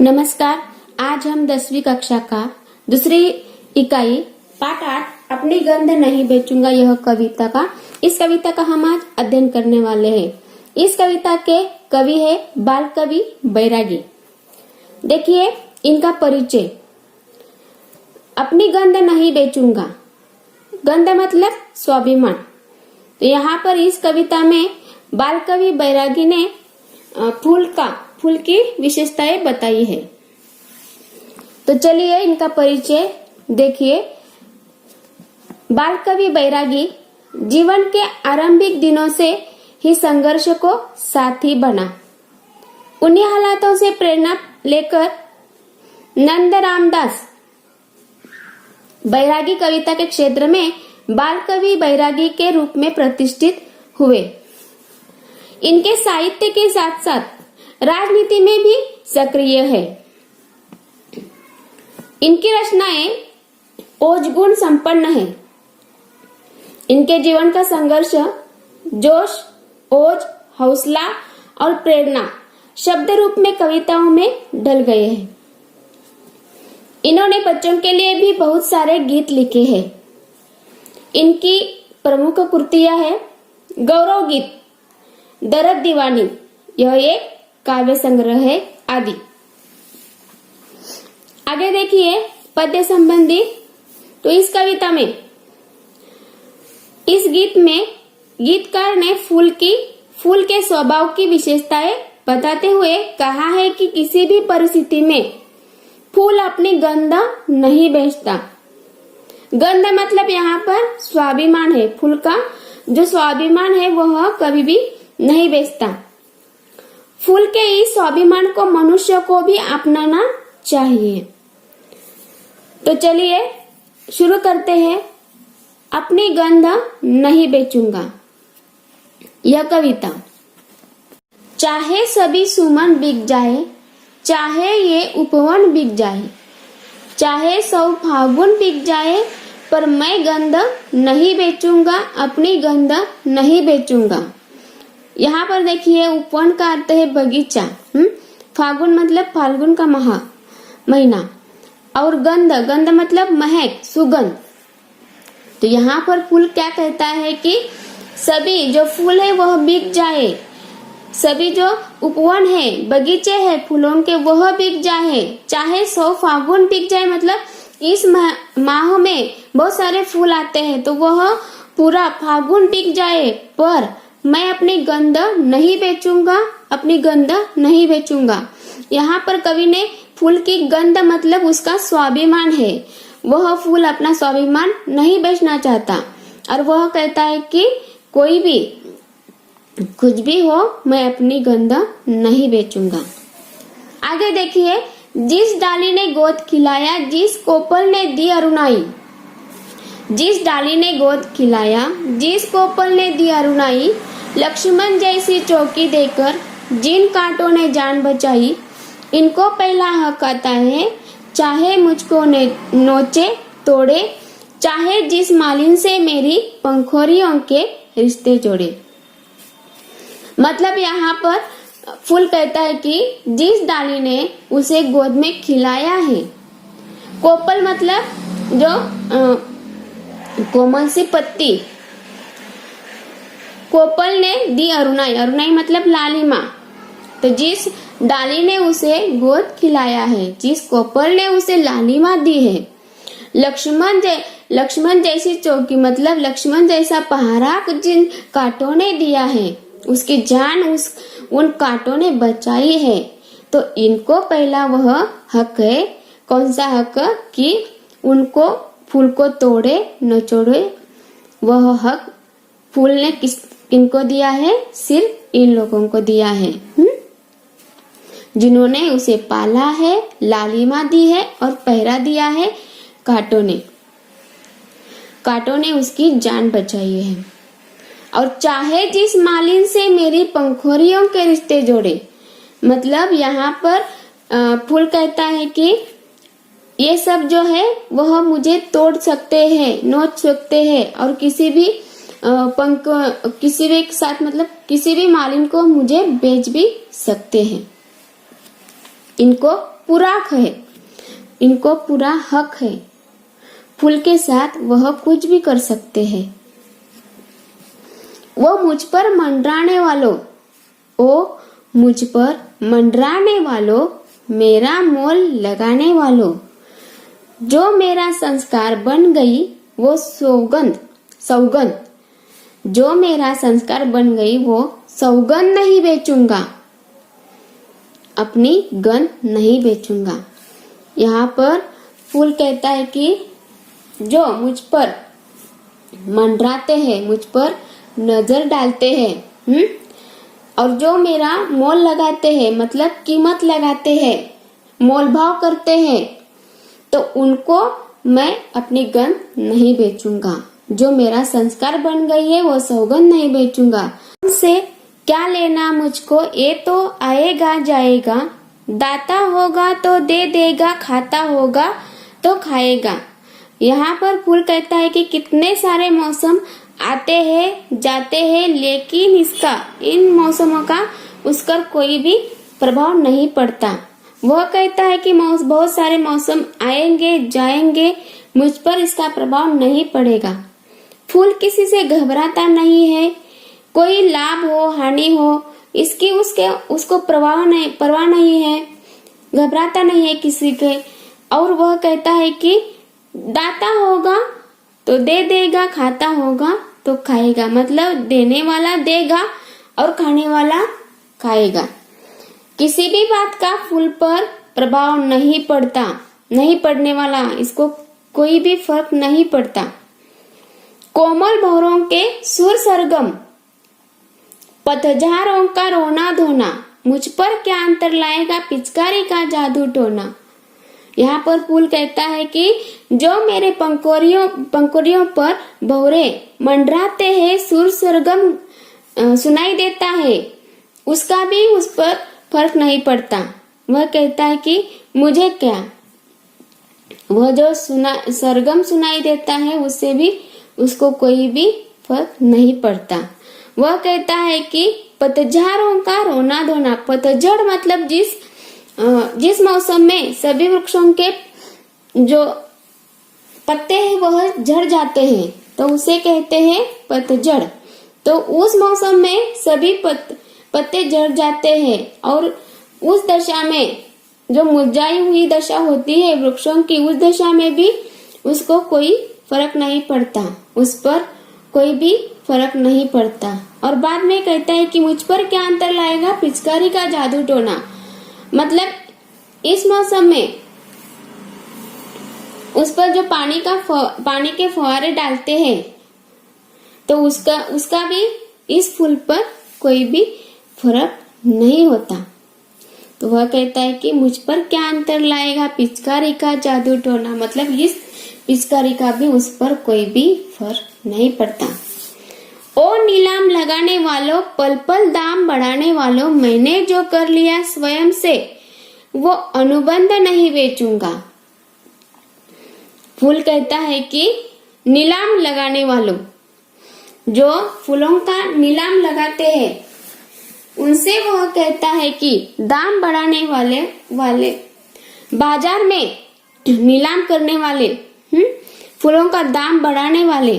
नमस्कार। आज हम 10वीं कक्षा का दूसरी इकाई पाठ 8 अपनी गंध नहीं बेचूंगा यह कविता का इस कविता का हम आज अध्ययन करने वाले हैं। इस कविता के कवि है बाल कवि बैरागी। देखिए इनका परिचय। अपनी गंध नहीं बेचूंगा, गंध मतलब स्वाभिमान। तो यहाँ पर इस कविता में बाल कवि बैरागी ने फूल की विशेषताएं बताई है। तो चलिए इनका परिचय देखिए। बाल कवि बैरागी जीवन के आरंभिक दिनों से ही संघर्ष को साथी बना। उन्हीं हालातों से प्रेरणा लेकर नंद रामदास बैरागी कविता के क्षेत्र में बाल कवि बैरागी के रूप में प्रतिष्ठित हुए। इनके साहित्य के साथ साथ राजनीति में भी सक्रिय है। इनकी रचनाएं ओजगुण संपन्न है। इनके जीवन का संघर्ष जोश, ओज, हौसला और प्रेरणा शब्द रूप में कविताओं में ढल गए हैं। इन्होंने बच्चों के लिए भी बहुत सारे गीत लिखे हैं। इनकी प्रमुख कृतियां है गौरव गीत, दर्द दीवानी, यह एक काव्य संग्रह है आदि। आगे देखिए पद्य संबंधी। तो इस कविता में इस गीत में गीतकार ने फूल के स्वभाव की विशेषताएं बताते हुए कहा है कि किसी भी परिस्थिति में फूल अपनी गंध नहीं बेचता। गंध मतलब यहाँ पर स्वाभिमान है। फूल का जो स्वाभिमान है वह कभी भी नहीं बेचता। फूल के इस स्वाभिमान को मनुष्य को भी अपनाना चाहिए। तो चलिए शुरू करते हैं। अपनी गंध नहीं बेचूंगा यह कविता। चाहे सभी सुमन बिक जाए, चाहे ये उपवन बिक जाए, चाहे 100 फागुन बिक जाए, पर मैं गंध नहीं बेचूंगा, अपनी गंध नहीं बेचूंगा। यहाँ पर देखिए उपवन का अर्थ है बगीचा। फागुन मतलब फाल्गुन का महीना और गंध मतलब महक, सुगंध। तो यहाँ पर फूल क्या कहता है कि सभी जो फूल है वह बिक जाए, सभी जो उपवन है, बगीचे है फूलों के वह बिक जाए, चाहे 100 फागुन बिक जाए, मतलब इस माह में बहुत सारे फूल आते हैं तो वह पूरा फागुन बिक जाए, पर मैं अपनी गंध नहीं बेचूंगा, अपनी गंध नहीं बेचूंगा। यहाँ पर कवि ने फूल की गंध मतलब उसका स्वाभिमान है। वह फूल अपना स्वाभिमान नहीं बेचना चाहता और वह कहता है कि कोई भी कुछ भी हो मैं अपनी गंध नहीं बेचूंगा। आगे देखिए। जिस डाली ने गोद खिलाया, जिस कोपल ने दी अरुणाई, जिस डाली ने गोद खिलाया, जिस कोपल ने दी अरुणाई, लक्ष्मण जैसी चौकी देकर जिन कांटों ने जान बचाई, इनको पहला हक आता है, चाहे मुझको नोचे तोड़े, चाहे जिस मालिन से मेरी पंखोरियों के रिश्ते जोड़े। मतलब यहाँ पर फूल कहता है कि जिस डाली ने उसे गोद में खिलाया है, कोपल मतलब जो कोमल सी पत्ती, कोपल ने दी अरुणाई, अरुणाई मतलब लालिमा। तो जिस डाली ने उसे गोद खिलाया है, जिस कोपल ने उसे लालिमा दी है, लक्ष्मण जैसी चौकी मतलब लक्ष्मण जैसा पहरा जिन कांटों ने दिया है, उसकी जान उन कांटों ने बचाई है, तो इनको पहला वह हक है। कौन सा हक? कि उनको फूल को तोड़े न छोड़े। वह हक फूल ने किनको दिया है? सिर्फ इन लोगों को दिया है जिन्होंने उसे पाला है, लालिमा दी है और पहरा दिया है। कांटों ने उसकी जान बचाई है। और चाहे जिस मालिन से मेरी पंखोरियों के रिश्ते जोड़े, मतलब यहाँ पर फूल कहता है कि ये सब जो है वह मुझे तोड़ सकते हैं, नोच सकते हैं और किसी भी किसी भी साथ मतलब किसी भी मालिन को मुझे बेच भी सकते हैं। इनको पूरा है, इनको पूरा हक है। फूल के साथ वह कुछ भी कर सकते हैं। वो मुझ पर मंडराने वालों, ओ मुझ पर मंडराने वालों, मेरा मोल लगाने वालों, जो मेरा संस्कार बन गई वो सौगंध, सौगंध, जो मेरा संस्कार बन गई वो सौगंध नहीं बेचूंगा, अपनी गंध नहीं बेचूंगा। यहाँ पर फूल कहता है कि जो मुझ पर मंडराते हैं, मुझ पर नजर डालते हैं, और जो मेरा मोल लगाते हैं, मतलब कीमत लगाते हैं, मोल भाव करते हैं, तो उनको मैं अपनी गंध नहीं बेचूंगा। जो मेरा संस्कार बन गई है वो सौगंध नहीं बेचूंगा। उनसे क्या लेना मुझको, ये तो आएगा जाएगा, दाता होगा तो दे देगा, खाता होगा तो खाएगा। यहाँ पर फूल कहता है कि कितने सारे मौसम आते हैं जाते हैं, लेकिन इसका, इन मौसमों का उस पर कोई भी प्रभाव नहीं पड़ता। वह कहता है कि बहुत सारे मौसम आएंगे जाएंगे, मुझ पर इसका प्रभाव नहीं पड़ेगा। फूल किसी से घबराता नहीं है, कोई लाभ हो हानि हो इसकी उसको परवाह नहीं है, घबराता नहीं है किसी के। और वह कहता है कि दाता होगा तो दे देगा, खाता होगा तो खाएगा, मतलब देने वाला देगा और खाने वाला खाएगा। किसी भी बात का फूल पर प्रभाव नहीं पड़ता, नहीं पड़ने वाला, इसको कोई भी फर्क नहीं पड़ता। कोमल भौरों के सुर सरगम, पतझारों का रोना धोना, मुझ पर क्या अंतर लाएगा पिचकारी का जादू टोना। यहाँ पर फूल कहता है कि जो मेरे पंखुड़ियों पर भौरे मंडराते हैं, सुर सरगम सुनाई देता है, उसका भी उस पर फर्क नहीं पड़ता। वह कहता है कि मुझे क्या, वह जो सरगम सुनाई देता है उससे भी उसको कोई भी फर्क नहीं पड़ता। वह कहता है कि पतझड़ों का रोना धोना, पतझड़ मतलब जिस मौसम में सभी वृक्षों के जो पत्ते हैं वह झड़ जाते हैं तो उसे कहते हैं पतझड़। तो उस मौसम में सभी पत्ते झड़ जाते हैं और उस दशा में जो मुरझाई हुई दशा होती है वृक्षों की, उस दशा में भी उसको कोई फर्क नहीं पड़ता, उस पर कोई भी फर्क नहीं पड़ता। और बाद में कहता है कि मुझ पर क्या अंतर लाएगा पिचकारी का जादू टोना, मतलब इस मौसम में उस पर जो पानी के फुहारे डालते हैं तो उसका भी इस फूल पर कोई भी फर्क नहीं होता। तो वह कहता है कि मुझ पर क्या अंतर लाएगा पिचकारी का जादू टोना, मतलब इस पिचकारी का भी उस पर कोई भी फर्क नहीं पड़ता। ओ नीलाम लगाने वालों, पल पल दाम बढ़ाने वालों, मैंने जो कर लिया स्वयं से वो अनुबंध नहीं बेचूंगा। फूल कहता है कि नीलाम लगाने वालों, जो फूलों का नीलाम लगाते हैं उनसे वह कहता है कि दाम बढ़ाने वाले बाजार में नीलाम करने वाले, फूलों का दाम बढ़ाने वाले,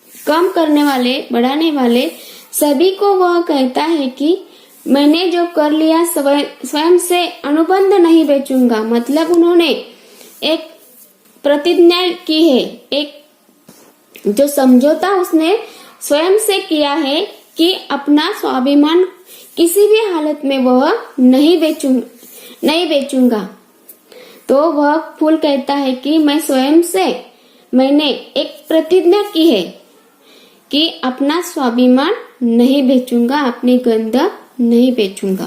कम करने वाले, बढ़ाने वाले सभी को वह कहता है कि मैंने जो कर लिया स्वयं से अनुबंध नहीं बेचूंगा। मतलब उन्होंने एक प्रतिज्ञा की है, एक जो समझौता उसने स्वयं से किया है कि अपना स्वाभिमान किसी भी हालत में वह नहीं बेचूंगा। तो वह फूल कहता है कि मैं स्वयं से मैंने एक प्रतिज्ञा की है कि अपना स्वाभिमान नहीं बेचूंगा, अपनी गंध नहीं बेचूंगा।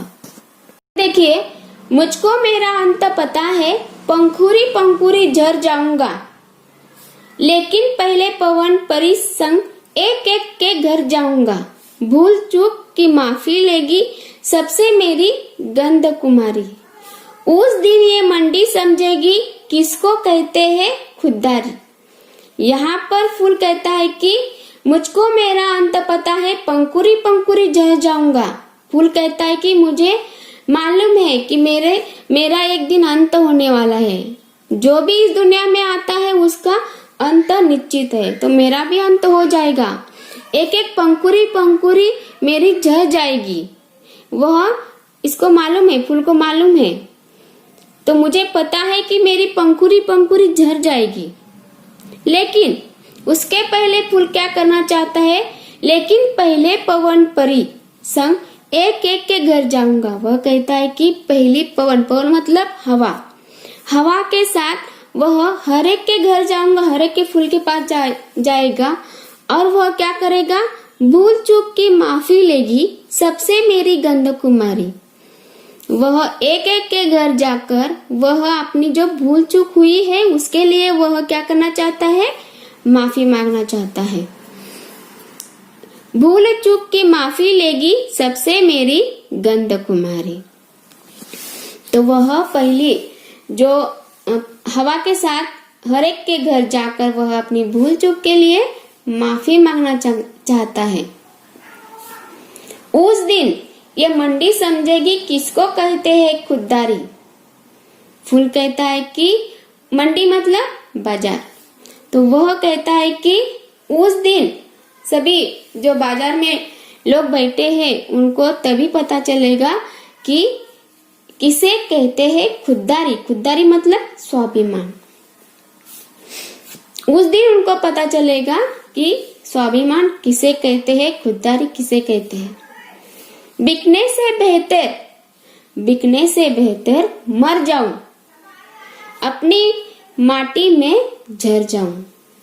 देखिए, मुझको मेरा अंत पता है, पंखुरी पंखुरी झर जाऊंगा, लेकिन पहले पवन परी संग एक एक के घर जाऊंगा। भूल चूक की माफी लेगी सबसे मेरी गंध कुमारी। उस दिन ये मंडी समझेगी किसको कहते हैं खुददारी। यहाँ पर फूल कहता है कि मुझको मेरा अंत पता है, पंखुरी पंखुरी झर जाऊंगा। फूल कहता है कि मुझे मालूम है कि मेरा एक दिन अंत होने वाला है। जो भी इस दुनिया में आता है उसका अंत निश्चित है, तो मेरा भी अंत हो जाएगा। एक एक पंखुड़ी पंखुड़ी मेरी झड़ जाएगी। वह इसको मालूम है, फूल को मालूम है। तो मुझे पता है कि मेरी पंखुड़ी पंखुड़ी झड़ जाएगी, लेकिन उसके पहले फूल क्या करना चाहता है? लेकिन पहले पवन परी संग एक एक के घर जाऊंगा। वह कहता है कि पहली पवन मतलब हवा के साथ वह हर एक के घर जाऊंगा, हर एक के फूल के पास जाएगा और वह क्या करेगा? भूल चूक की माफी लेगी सबसे मेरी गंध कुमारी। वह एक एक के घर जाकर वह अपनी जो भूल चूक हुई है उसके लिए वह क्या करना चाहता है? माफी मांगना चाहता है। भूल चूक की माफी लेगी सबसे मेरी गंध कुमारी। तो वह पहली जो हवा के साथ हर एक के घर जाकर वह अपनी भूल चूक के लिए माफी मांगना चाहता है। उस दिन ये मंडी समझेगी किसको कहते हैं खुददारी। फूल कहता है कि मंडी मतलब बाजार। तो वह कहता है कि उस दिन सभी जो बाजार में लोग बैठे हैं उनको तभी पता चलेगा कि किसे कहते हैं खुददारी। खुददारी मतलब स्वाभिमान। उस दिन उनको पता चलेगा कि स्वाभिमान किसे कहते हैं, खुददारी किसे कहते हैं। बिकने से बेहतर मर जाऊं, अपनी माटी में झर जाऊं।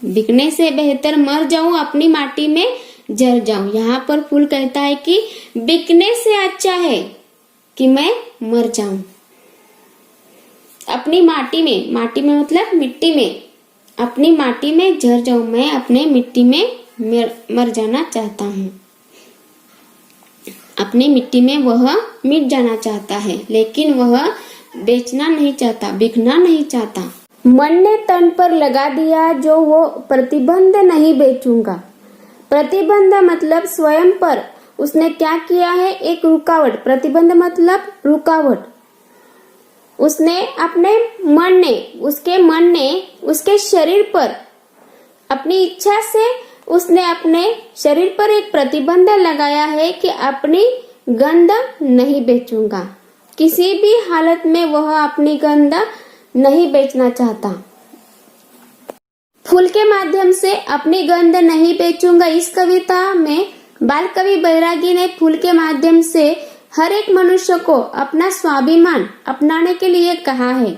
बिकने से बेहतर मर जाऊं, अपनी माटी में झर जाऊं। यहाँ पर फूल कहता है कि बिकने से अच्छा है कि मैं मर जाऊं। अपनी माटी में मतलब मिट्टी में, अपनी माटी में झर जाऊं। मैं अपने मिट्टी में मर जाना चाहता हूँ। अपनी मिट्टी में वह मिट जाना चाहता है, लेकिन वह बेचना नहीं चाहता, बिकना नहीं चाहता। मन ने तन पर लगा दिया जो वो प्रतिबंध नहीं बेचूंगा। प्रतिबंध मतलब स्वयं पर उसने क्या किया है? एक रुकावट। प्रतिबंध मतलब रुकावट। उसने अपने मन ने उसके शरीर पर अपनी इच्छा से उसने अपने शरीर पर एक प्रतिबंध लगाया है कि अपनी गंध नहीं बेचूंगा। किसी भी हालत में वह अपनी गंध नहीं बेचना चाहता। फूल के माध्यम से अपनी गंध नहीं बेचूंगा। इस कविता में बाल कवि बैरागी ने फूल के माध्यम से हर एक मनुष्य को अपना स्वाभिमान अपनाने के लिए कहा है।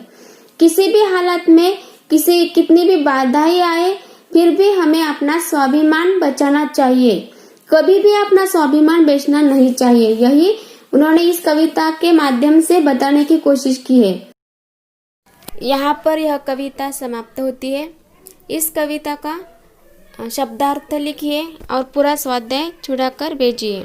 किसी भी हालत में कितनी भी बाधाएं आए फिर भी हमें अपना स्वाभिमान बचाना चाहिए। कभी भी अपना स्वाभिमान बेचना नहीं चाहिए। यही उन्होंने इस कविता के माध्यम से बताने की कोशिश की है। यहाँ पर यह कविता समाप्त होती है। इस कविता का शब्दार्थ लिखिए और पूरा स्वाध्याय छुड़ाकर भेजिए।